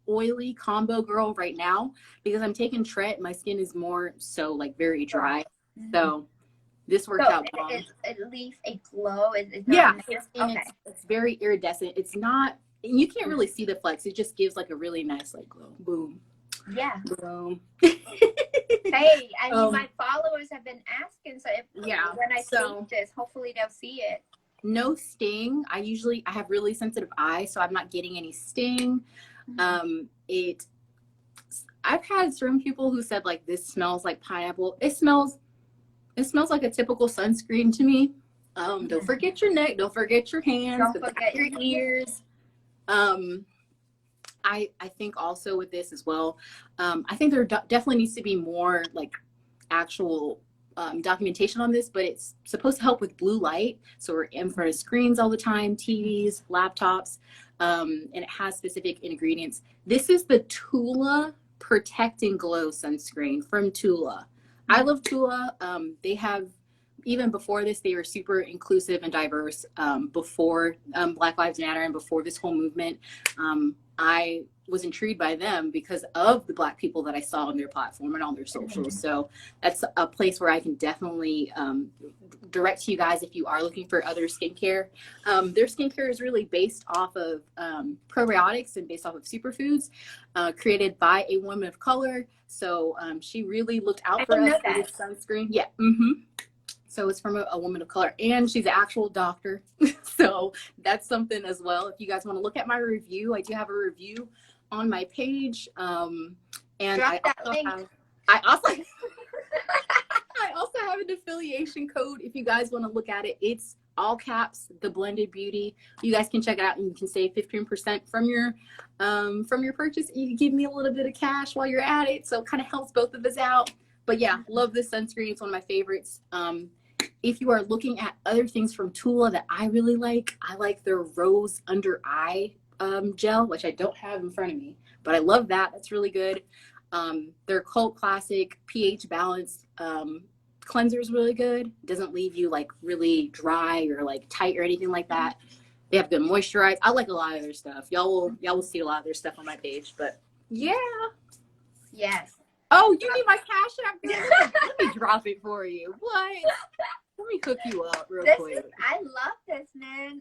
oily combo girl right now because I'm taking Tret. My skin is more so like very dry. So this worked out well. It leaves a glow. It's not, yeah, okay. It's very iridescent. It's not, you can't really see the flex. It just gives like a really nice like glow. Boom. Yeah. Boom. Hey, I mean, my followers have been asking, so when I see this, hopefully they'll see it. No sting. I have really sensitive eyes, so I'm not getting any sting. I've had certain people who said like this smells like pineapple. It smells like a typical sunscreen to me. Don't forget your neck, don't forget your hands, don't forget your ears. I think also with this as well, I think there definitely needs to be more like actual documentation on this, but it's supposed to help with blue light. So we're in front of screens all the time, TVs, laptops, and it has specific ingredients. This is the Tula Protect and Glow sunscreen from Tula. I love Tula. They have, even before this, they were super inclusive and diverse. Before Black Lives Matter and before this whole movement, I was intrigued by them because of the Black people that I saw on their platform and on their socials. So that's a place where I can definitely direct you guys if you are looking for other skincare. Their skincare is really based off of probiotics and based off of superfoods, created by a woman of color. So she really looked out for us with sunscreen. Yeah. So it's from a woman of color, and she's an actual doctor. So that's something as well. If you guys want to look at my review, I do have a review on my page. And I also have an affiliation code. If you guys want to look at it, it's all caps, The Blended Beauty. You guys can check it out and you can save 15% from your purchase. You can give me a little bit of cash while you're at it. So it kind of helps both of us out. But yeah, love this sunscreen. It's one of my favorites. If you are looking at other things from Tula that I really like, I like their Rose Under Eye gel, which I don't have in front of me, but I love that. That's really good. Their cult classic pH balanced cleanser is really good. Doesn't leave you like really dry or like tight or anything like that. They have good moisturize. I like a lot of their stuff. Y'all will see a lot of their stuff on my page. But yeah. Yes. Oh, you need my Cash App? Let me drop it for you. What? Let me hook you up real quick. I love this, man.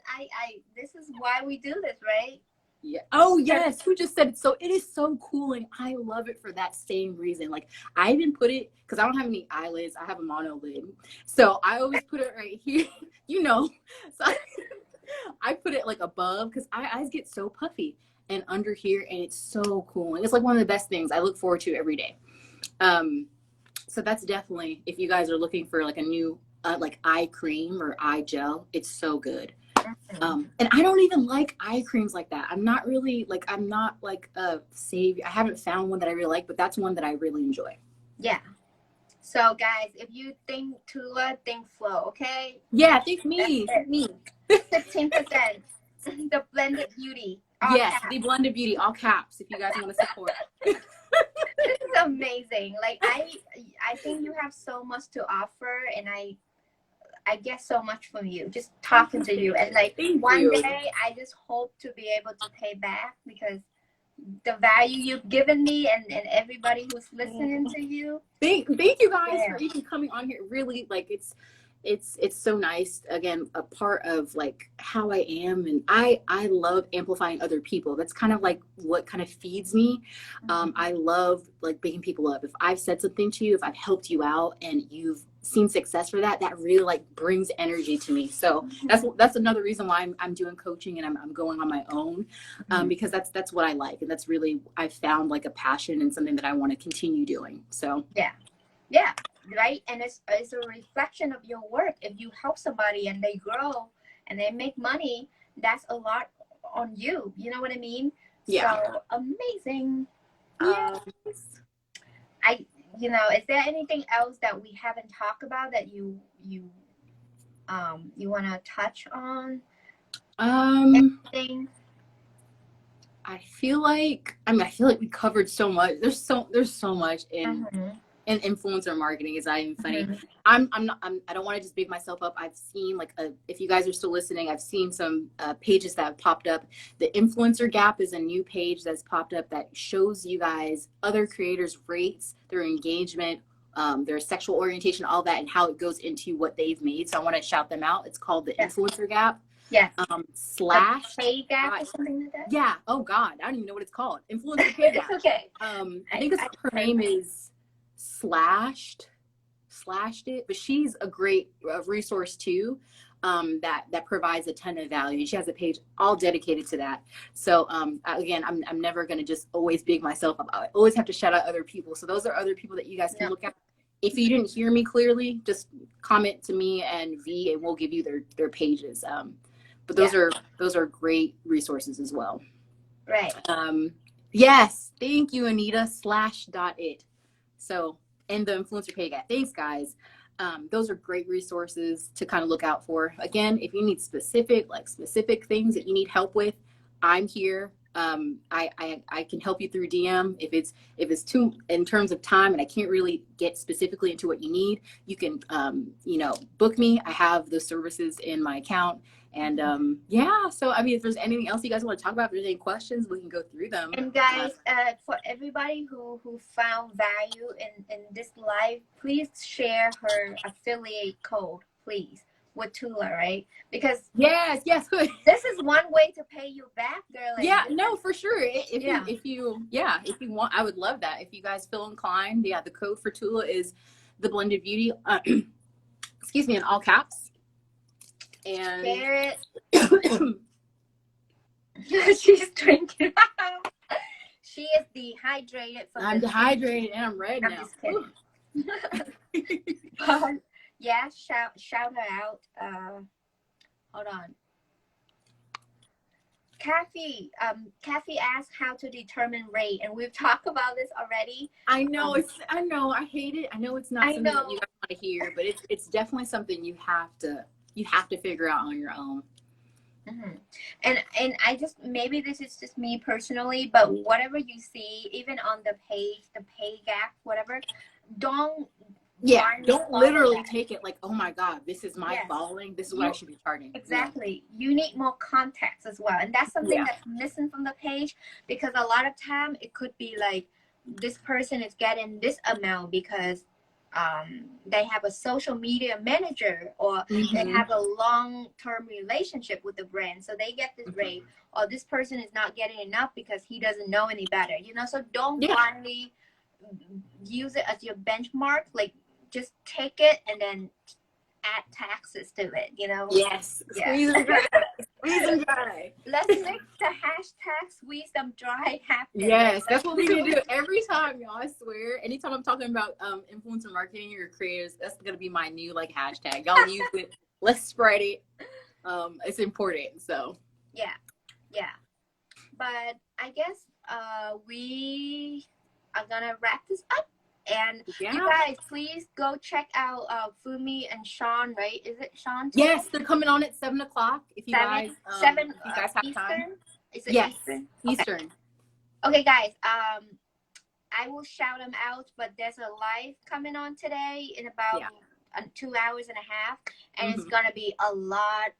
This is why we do this, right? Yeah. Oh, yes. Who just said it? So it is so cool, and I love it for that same reason. Like, I even put it, because I don't have any eyelids. I have a mono lid. So I always put it right here. So I put it like above, because my eyes get so puffy, and under here, and it's so cool. And it's like one of the best things I look forward to every day. So that's definitely, if you guys are looking for like a new like eye cream or eye gel, it's so good. And I don't even like eye creams like that. I'm not like a savior. I haven't found one that I really like, but that's one that I really enjoy. Yeah. So guys, if you think Tula, think Flow, okay? Yeah, think me. Think me. 15%. The Blended Beauty. Yes, caps. The Blended Beauty, all caps, if you guys want to support. This is amazing. Like I think you have so much to offer, and I get so much from you just talking to you. And like one day I just hope to be able to pay back, because the value you've given me and everybody who's listening to you. Thank you guys for even coming on here. Really, like it's so nice. Again, a part of like how I am, and I love amplifying other people. That's kind of like what kind of feeds me. I love like picking people up. If I've said something to you, if I've helped you out and you've seen success for that really like brings energy to me. So that's another reason why I'm doing coaching and I'm going on my own, because that's what I like, and that's really, I found like a passion and something that I want to continue doing. So yeah, right. And it's a reflection of your work. If you help somebody and they grow and they make money, that's a lot on you. You know what I mean? Yeah. So amazing. Yes. you know, is there anything else that we haven't talked about that you want to touch on? Anything? I feel like we covered so much. There's so much in influencer marketing. Is not even funny. I don't want to just big myself up. I've seen like if you guys are still listening, I've seen some pages that have popped up. The Influencer Gap is a new page that's popped up that shows you guys other creators' rates, their engagement, their sexual orientation, all that, and how it goes into what they've made. So I want to shout them out. It's called the Influencer Gap. Yes. Slash pay gap or something like that. Yeah. Oh God, I don't even know what it's called. Influencer pay gap. It's okay. I think her name is slashed it, but she's a great resource too. That provides a ton of value. She has a page all dedicated to that. So again, I'm never gonna just always big myself up. I always have to shout out other people. So those are other people that you guys can look at. If you didn't hear me clearly, just comment to me and V, and we'll give you their pages. But those are great resources as well. Right. Yes. Thank you, Anita. /.it. So, and the influencer pay gap. Thanks, guys. Those are great resources to kind of look out for. Again, if you need specific things that you need help with, I'm here. I can help you through DM. If it's too in terms of time and I can't really get specifically into what you need, you can book me. I have those services in my account. And so I mean, if there's anything else you guys want to talk about, if there's any questions, we can go through them. And guys, for everybody who found value in this live, please share her affiliate code, please, with Tula, right? Because yes, this is one way to pay you back, girl. Like, no, for sure. If you want, I would love that. If you guys feel inclined, the code for Tula is the Blended Beauty. Excuse me, in all caps. And share it. She's drinking. She is dehydrated. I'm dehydrated and I'm red now. Just kidding. Yeah, shout her out. Hold on. Kathy asked how to determine rate, and we've talked about this already. I know I hate it. I know it's not something that you guys want to hear, but it's definitely something you have to figure out on your own. And I just, maybe this is just me personally, but whatever you see, even on the page, the pay gap, whatever, don't literally take it like, oh my God, this is my following, this is what I should be charging. Exactly. You need more context as well, and that's something that's missing from the page, because a lot of time it could be like this person is getting this amount because they have a social media manager, or they have a long-term relationship with the brand, so they get this rate, or this person is not getting enough because he doesn't know any better, so don't blindly use it as your benchmark. Like, just take it and then add taxes to it, Yes. Squeeze them dry. Let's mix the hashtag squeeze them dry happen. Yes, that's what we're gonna do every time, y'all. I swear. Anytime I'm talking about influencer marketing or creators, that's gonna be my new hashtag. Y'all use it. Let's spread it. It's important. So yeah. But I guess we are gonna wrap this up. And you guys, please go check out Fumi and Sean, right? Is it Sean? Yes, they're coming on at 7 o'clock. If you guys have Eastern? Time. Is it Eastern? Eastern. Okay, guys. I will shout them out, but there's a live coming on today in about 2 hours and a half, and it's gonna be a lot.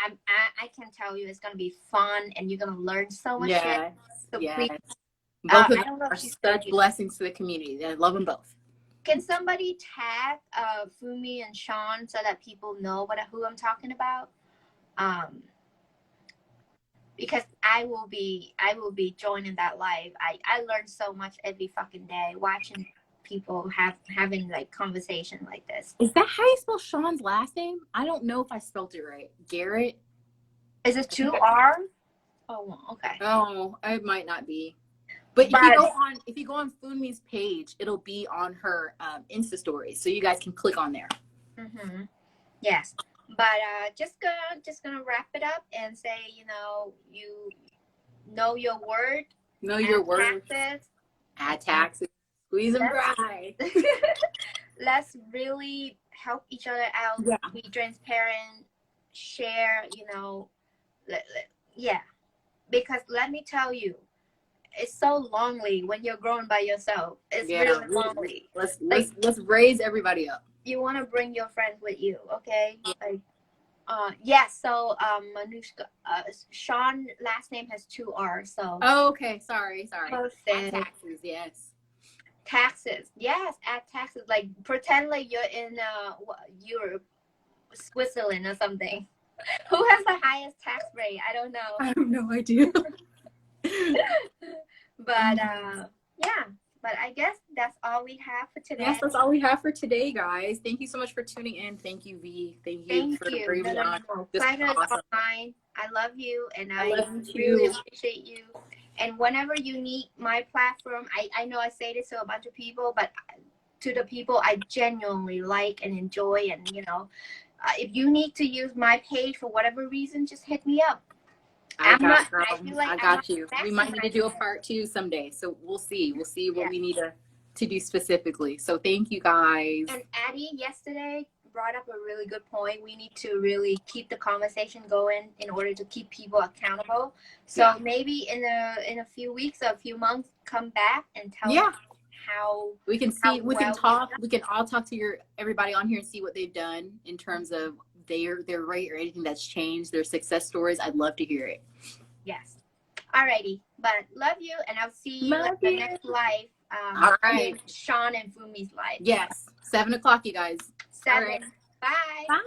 I can tell you, it's gonna be fun, and you're gonna learn so much shit. So please. Both of them are such blessings to the community. I love them both. Can somebody tag Fumi and Sean so that people know who I'm talking about? Because I will be joining that live. I learn so much every fucking day watching people having conversation like this. Is that how you spell Sean's last name? I don't know if I spelled it right. Garrett? Is it 2 R? Oh, okay. Oh, it might not be. But if you go on Fumi's page, it'll be on her Insta stories, so you guys can click on there. Yes, but just gonna wrap it up and say, you know your word. Know your word. Taxes. Add taxes. Squeeze and grind. Let's really help each other out. Yeah. Be transparent, share, yeah. Because let me tell you, it's so lonely when you're growing by yourself. It's really lonely. Let's raise everybody up. You want to bring your friends with you, okay? Like, yes. So, Manushka, Sean last name has 2 R's. So. Oh, okay. Sorry. Perfect. Taxes, yes. Taxes, yes. Add taxes. Like pretend like you're in Europe, Switzerland, or something. Who has the highest tax rate? I don't know. I have no idea. But yeah. But I guess that's all we have for today. Yes, that's all we have for today, guys. Thank you so much for tuning in. Thank you, V. Thank you for bringing me on. Pleasure is all mine. I love you, and I really appreciate you. And whenever you need my platform, I know I say this to a bunch of people, but to the people I genuinely like and enjoy, and if you need to use my page for whatever reason, just hit me up. I got you. We might need to do a part 2 someday. So we'll see. We'll see what we need to do specifically. So thank you, guys. And Addie yesterday brought up a really good point. We need to really keep the conversation going in order to keep people accountable. So maybe in a few weeks or a few months, come back and tell us how we can see. We can talk. We can all talk to everybody on here and see what they've done in terms of their rate or anything that's changed, their success stories. I'd love to hear it. Yes. Alrighty. But love you, and I'll see you at the next live. All right. Sean and Fumi's live. Yes. 7 o'clock, you guys. 7. Right. Bye. Bye.